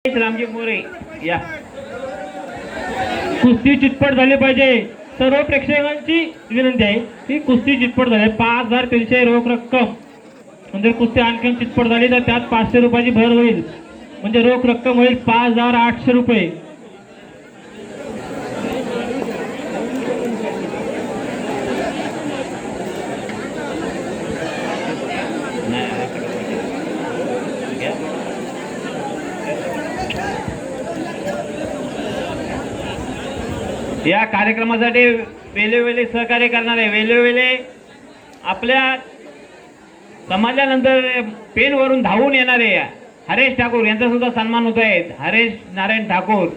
रामजी मोरे या कुस्ती चितपट झाली पाहिजे. सर्व प्रेक्षकांची विनंती आहे की कुस्ती चितपट झाली. 5300 रोख रक्कम. म्हणजे कुस्ती आणखी चितपट झाली तर त्यात 500 रुपयाची भर होईल. म्हणजे रोख रक्कम होईल 5800 रुपये. या कार्यक्रमासाठी वेळोवेळी सहकार्य करणारे, वेळोवेळी आपल्या समाजानंतर पेनवरून धावून येणारे हरेश ठाकूर यांचा सुद्धा सन्मान होत आहे. हरेश नारायण ठाकूर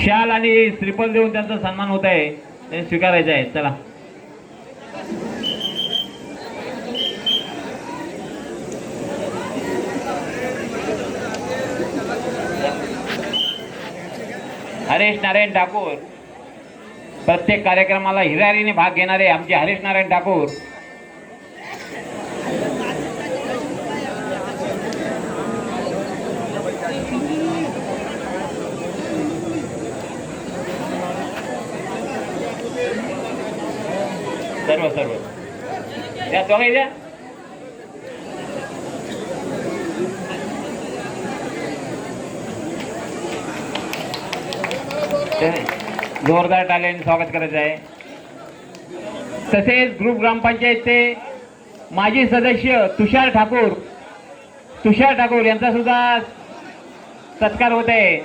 शाल आणि श्रीफल देऊन त्यांचा सन्मान होत आहे. ते स्वीकारायचं आहे. चला हरेश नारायण ठाकूर प्रत्येक कार्यक्रमाला हिरारीने भाग घेणारे आमचे हरेश नारायण ठाकूर. सर्व सर्व त्या दोघे द्या. जोरदार टाळ्यांनी स्वागत करायचं आहे. तसेच ग्रुप ग्रामपंचायतचे माजी सदस्य तुषार ठाकूर यांचा सुद्धा सत्कार होत आहे.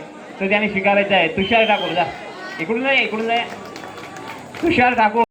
तो त्यांनी स्वीकारायचा आहे. तुषार ठाकूर जा इकडून जा, इकडून जा. तुषार ठाकूर